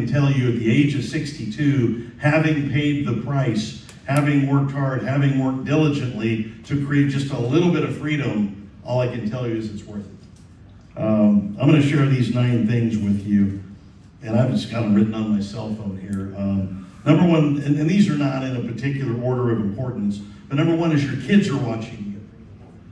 can tell you at the age of 62, having paid the price, having worked hard, having worked diligently to create just a little bit of freedom, all I can tell you is it's worth it. I'm going to share these 9 things with you, and I've just got them written on my cell phone here. Number one, and these are not in a particular order of importance, but number one is your kids are watching you.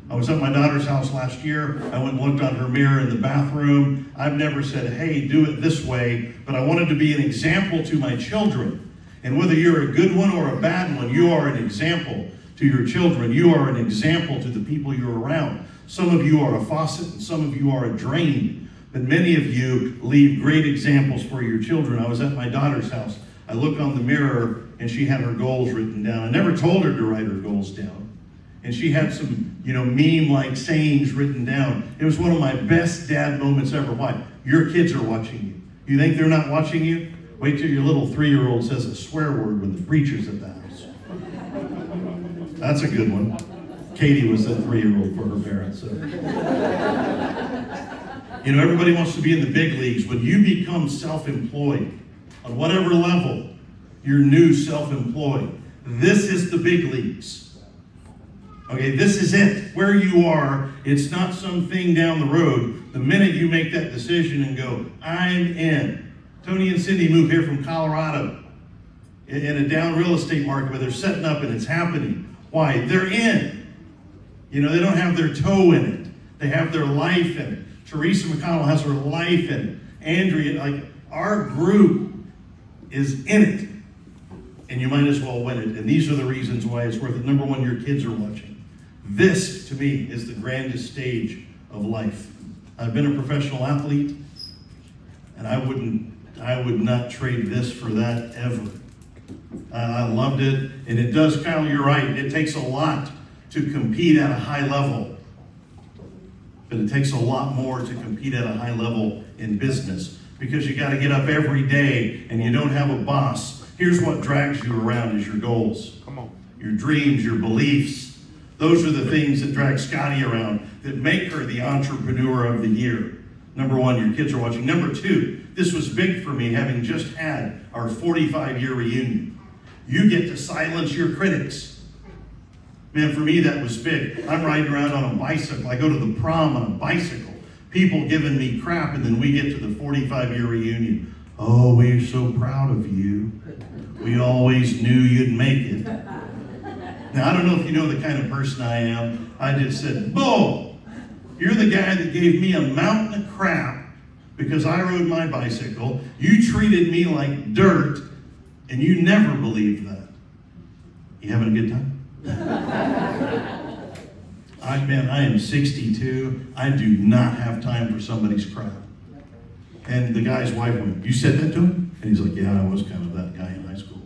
I was at my daughter's house last year. I went and looked on her mirror in the bathroom. I've never said, hey, do it this way, but I wanted to be an example to my children. And whether you're a good one or a bad one, you are an example to your children. You are an example to the people you're around. Some of you are a faucet and some of you are a drain. But many of you leave great examples for your children. I was at my daughter's house. I looked on the mirror and she had her goals written down. I never told her to write her goals down. And she had some, meme-like sayings written down. It was one of my best dad moments ever. Why? Your kids are watching you. You think they're not watching you? Wait till your little 3-year-old says a swear word when the preacher's at the house. That's a good one. Katie was that 3-year-old for her parents. So. Everybody wants to be in the big leagues. When you become self-employed, on whatever level, you're new self-employed. This is the big leagues. Okay, this is it. Where you are, it's not something down the road. The minute you make that decision and go, I'm in. Tony and Cindy moved here from Colorado in a down real estate market where they're setting up and it's happening. Why? They're in. They don't have their toe in it. They have their life in it. Teresa McConnell has her life in it. Andrea, our group is in it. And you might as well win it. And these are the reasons why it's worth it. Number one, your kids are watching. This, to me, is the grandest stage of life. I've been a professional athlete, and I would not trade this for that ever. I loved it, and it does, Kyle, you're right. It takes a lot to compete at a high level. But it takes a lot more to compete at a high level in business because you got to get up every day and you don't have a boss. Here's what drags you around is your goals. Come on. Your dreams, your beliefs. Those are the things that drag Scotty around that make her the entrepreneur of the year. Number one, your kids are watching. Number two, this was big for me having just had our 45-year reunion. You get to silence your critics. Man, for me, that was big. I'm riding around on a bicycle. I go to the prom on a bicycle. People giving me crap, and then we get to the 45-year reunion. Oh, we're so proud of you. We always knew you'd make it. Now, I don't know if you know the kind of person I am. I just said, Bull, you're the guy that gave me a mountain of crap because I rode my bicycle. You treated me like dirt, and you never believed that. You having a good time? I am 62. I do not have time for somebody's crap. And the guy's wife went, you said that to him? And he's like, yeah, I was kind of that guy in high school.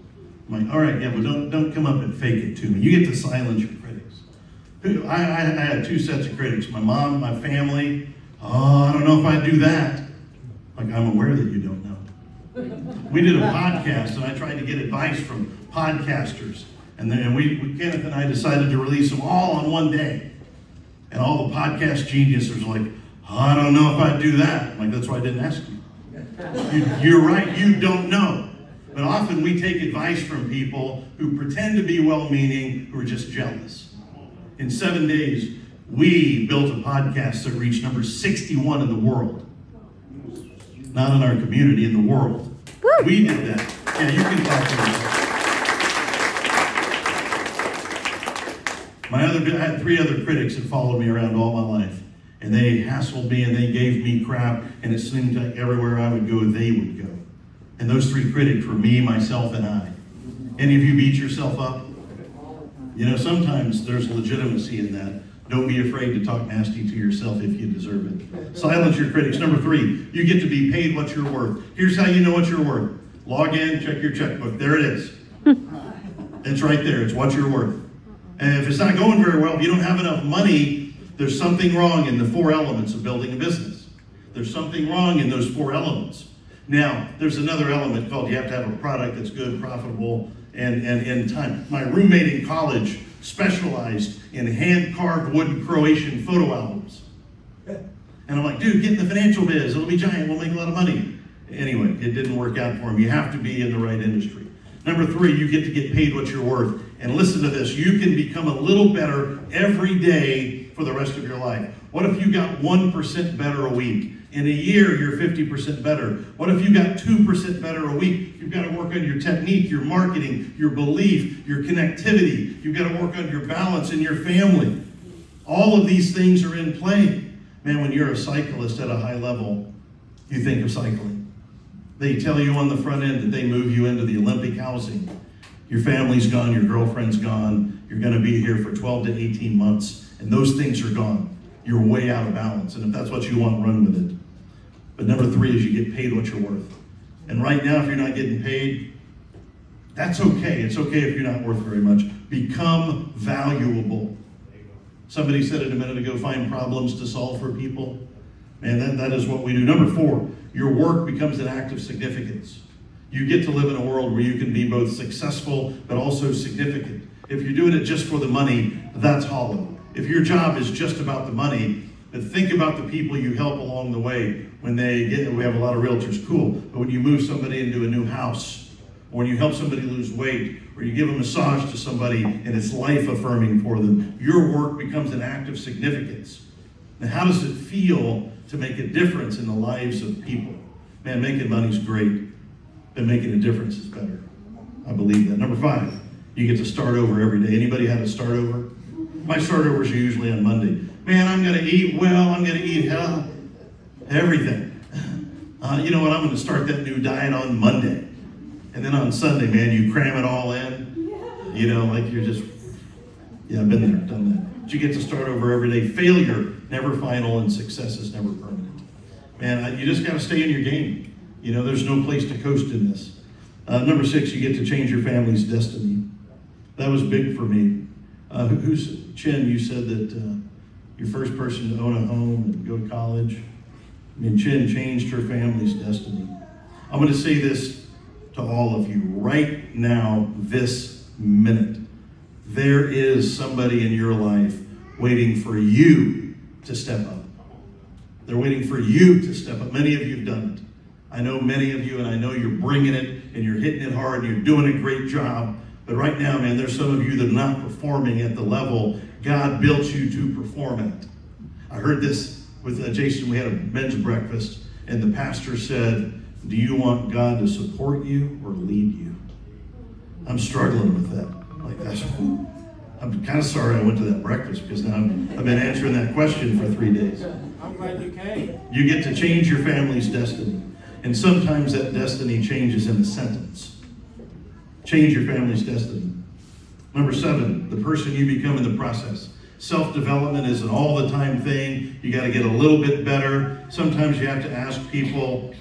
I'm like, all right, yeah, but don't come up and fake it to me. You get to silence your critics. I had 2 sets of critics. My mom, my family. Oh, I don't know if I'd do that. Like, I'm aware that you don't know. We did a podcast, and I tried to get advice from podcasters. And then Kenneth and I decided to release them all on one day. And all the podcast geniuses were like, oh, I don't know if I'd do that. I'm like, that's why I didn't ask you. You're right, you don't know. But often we take advice from people who pretend to be well-meaning, who are just jealous. In 7 days, we built a podcast that reached number 61 in the world. Not in our community, in the world. Woo! We did that. Yeah, you can talk to yourself. I had 3 other critics that followed me around all my life. And they hassled me and they gave me crap. And it seemed like everywhere I would go, they would go. And those 3 critics were me, myself, and I. Any of you beat yourself up? Sometimes there's legitimacy in that. Don't be afraid to talk nasty to yourself if you deserve it. Silence your critics. Number 3, you get to be paid what you're worth. Here's how you know what you're worth. Log in, check your checkbook. There it is. It's right there. It's what you're worth. And if it's not going very well, if you don't have enough money, there's something wrong in the 4 elements of building a business. There's something wrong in those 4 elements. Now, there's another element called you have to have a product that's good, profitable, and in time. My roommate in college specialized in hand-carved wooden Croatian photo albums. And I'm like, dude, get in the financial biz. It'll be giant. We'll make a lot of money. Anyway, it didn't work out for him. You have to be in the right industry. Number 3, you get to get paid what you're worth. And listen to this, you can become a little better every day for the rest of your life. What if you got 1% better a week? In a year, you're 50% better. What if you got 2% better a week? You've got to work on your technique, your marketing, your belief, your connectivity. You've got to work on your balance in your family. All of these things are in play. Man, when you're a cyclist at a high level, you think of cycling. They tell you on the front end that they move you into the Olympic housing. Your family's gone, your girlfriend's gone, you're going to be here for 12 to 18 months, and those things are gone. You're way out of balance, and if that's what you want, run with it. But number 3 is you get paid what you're worth. And right now, if you're not getting paid, that's okay. It's okay if you're not worth very much. Become valuable. Somebody said it a minute ago, find problems to solve for people. Man, that is what we do. Number 4, your work becomes an act of significance. You get to live in a world where you can be both successful but also significant. If you're doing it just for the money, that's hollow. If your job is just about the money, but think about the people you help along the way. When we have a lot of realtors, cool, but when you move somebody into a new house, or when you help somebody lose weight, or you give a massage to somebody and it's life affirming for them, your work becomes an act of significance. Now, how does it feel to make a difference in the lives of people? Man, making money's great, but making a difference is better. I believe that. Number 5, you get to start over every day. Anybody had a start over? My start overs are usually on Monday. Man, I'm going to eat well. I'm going to eat hell. Everything. You know what? I'm going to start that new diet on Monday. And then on Sunday, man, you cram it all in. You know, like you're just, yeah, I've been there, done that. But you get to start over every day. Failure, never final, and success is never permanent. Man, you just got to stay in your game. You know, there's no place to coast in this. Number 6, you get to change your family's destiny. That was big for me. Chin, you said that your first person to own a home and go to college. I mean, Chin changed her family's destiny. I'm going to say this to all of you right now, this minute. There is somebody in your life waiting for you to step up. They're waiting for you to step up. Many of you have done it. I know many of you, and I know you're bringing it, and you're hitting it hard, and you're doing a great job. But right now, man, there's some of you that are not performing at the level God built you to perform at. I heard this with Jason. We had a men's breakfast, and the pastor said, do you want God to support you or lead you? I'm struggling with that. I'm kind of sorry I went to that breakfast, because now I've been answering that question for 3 days. I'm glad you came. You get to change your family's destiny. And sometimes that destiny changes in a sentence. Change your family's destiny. Number 7, the person you become in the process. Self-development is an all-the-time thing. You got to get a little bit better. Sometimes you have to ask people,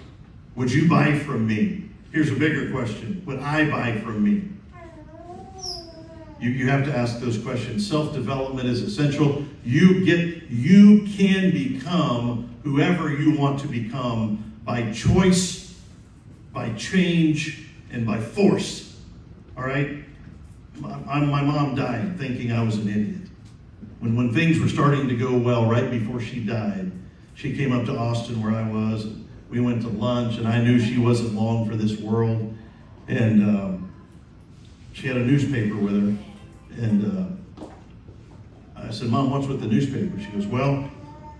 would you buy from me? Here's a bigger question. Would I buy from me? You have to ask those questions. Self-development is essential. You can become whoever you want to become by choice, by change, and by force. All right? My mom died thinking I was an idiot. When things were starting to go well, right before she died, she came up to Austin where I was. We went to lunch, and I knew she wasn't long for this world. And she had a newspaper with her. And I said, Mom, what's with the newspaper? She goes, well,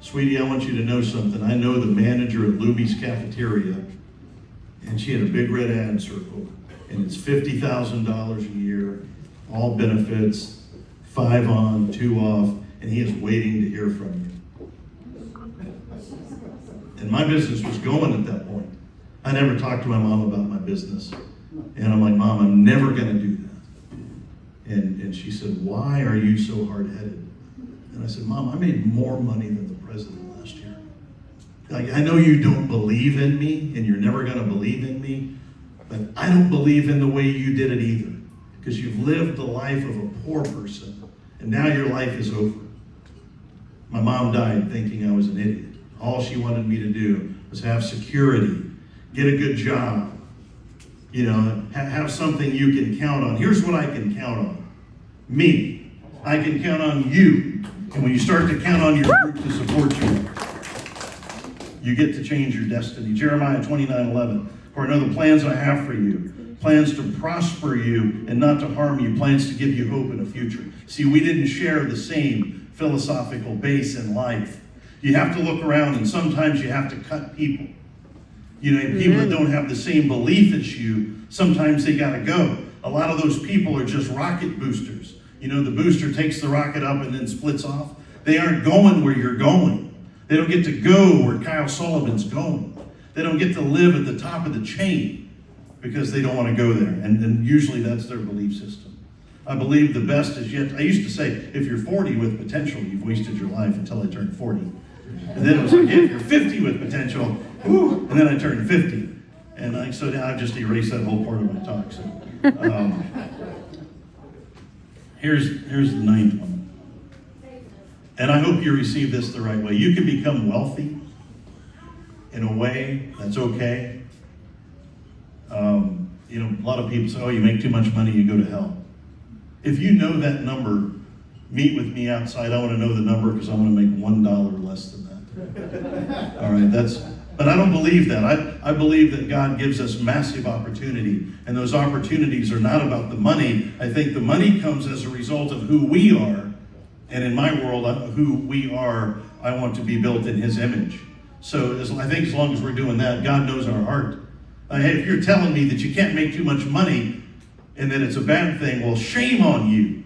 sweetie, I want you to know something. I know the manager at Luby's Cafeteria, and she had a big red ad circle, and it's $50,000 a year, all benefits, 5 on, 2 off, and he is waiting to hear from you. And my business was going at that point. I never talked to my mom about my business. And I'm like, Mom, I'm never going to do that. And she said, why are you so hard-headed? And I said, Mom, I made more money than the president last year. Like, I know you don't believe in me, and you're never going to believe in me, but I don't believe in the way you did it either. Because you've lived the life of a poor person, and now your life is over. My mom died thinking I was an idiot. All she wanted me to do was have security, get a good job, you know, have something you can count on. Here's what I can count on. Me. I can count on you. And when you start to count on your group to support you, You get to change your destiny. Jeremiah 29:11. For I know the plans I have for you, plans to prosper you and not to harm you, plans to give you hope in a future. See, we didn't share the same philosophical base in life. You have to look around, and sometimes you have to cut people. You know, people that don't have the same belief as you, sometimes they got to go. A lot of those people are just rocket boosters. You know, the booster takes the rocket up and then splits off. They aren't going where you're going. They don't get to go where Kyle Sullivan's going. They don't get to live at the top of the chain because they don't want to go there. And usually that's their belief system. I believe the best is yet. I used to say, if you're 40 with potential, you've wasted your life until I turned 40. And then it was like, if you're 50 with potential, whoo, and then I turned 50. And so now I've just erased that whole part of my talk. So, here's the ninth one. And I hope you receive this the right way. You can become wealthy in a way that's okay. You know, a lot of people say, oh, you make too much money, you go to hell. If you know that number, meet with me outside. I want to know the number because I want to make $1 less than that. All right, but I don't believe that. I believe that God gives us massive opportunity, and those opportunities are not about the money. I think the money comes as a result of who we are, and in my world, who we are, I want to be built in His image. So I think as long as we're doing that, God knows our heart. Hey, if you're telling me that you can't make too much money and that it's a bad thing, well, shame on you.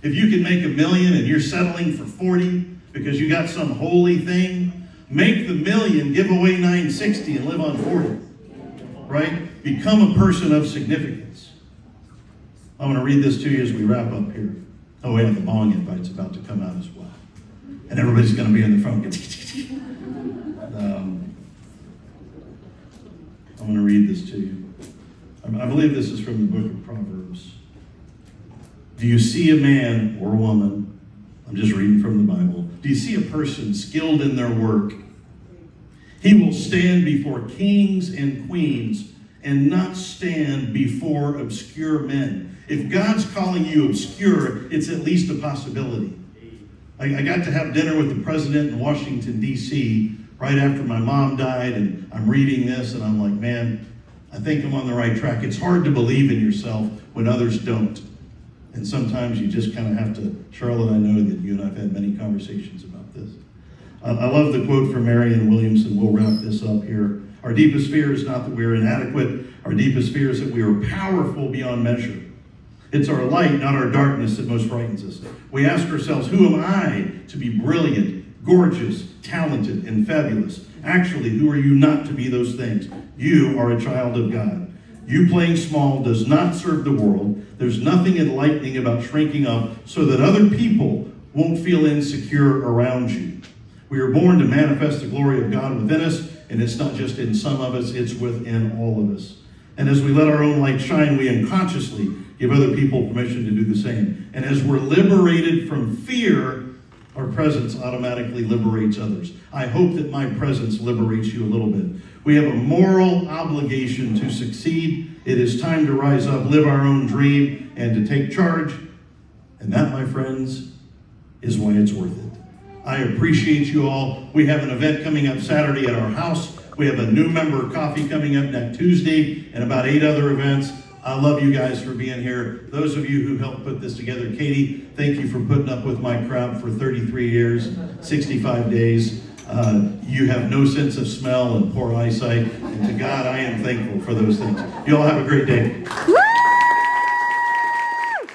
If you can make $1 million and you're settling for 40 because you got some holy thing, make the $1 million, give away 960 and live on 40. Right? Become a person of significance. I'm going to read this to you as we wrap up here. Oh, yeah, the bong invite's about to come out as well. And everybody's going to be in the front. I'm going to read this to you. I believe this is from the book of Proverbs. Do you see a man or a woman? I'm just reading from the Bible. Do you see a person skilled in their work? He will stand before kings and queens and not stand before obscure men. If God's calling you obscure, it's at least a possibility. I got to have dinner with the president in Washington, D.C. right after my mom died, and I'm reading this, and I'm like, man, I think I'm on the right track. It's hard to believe in yourself when others don't. And sometimes you just kind of have to, Charlotte, I know that you and I have had many conversations about this. I love the quote from Marianne Williamson. We'll wrap this up here. Our deepest fear is not that we are inadequate. Our deepest fear is that we are powerful beyond measure. It's our light, not our darkness, that most frightens us. We ask ourselves, who am I to be brilliant, gorgeous, talented, and fabulous? Actually, who are you not to be those things? You are a child of God. You playing small does not serve the world. There's nothing enlightening about shrinking up so that other people won't feel insecure around you. We are born to manifest the glory of God within us, and it's not just in some of us, it's within all of us. And as we let our own light shine, we unconsciously give other people permission to do the same. And as we're liberated from fear, our presence automatically liberates others. I hope that my presence liberates you a little bit. We have a moral obligation to succeed. It is time to rise up, live our own dream, and to take charge. And that, my friends, is why it's worth it. I appreciate you all. We have an event coming up Saturday at our house. We have a new member coffee coming up next Tuesday and about 8 other events. I love you guys for being here. Those of you who helped put this together, Katie, thank you for putting up with my crowd for 33 years, 65 days. You have no sense of smell and poor eyesight. And to God, I am thankful for those things. You all have a great day.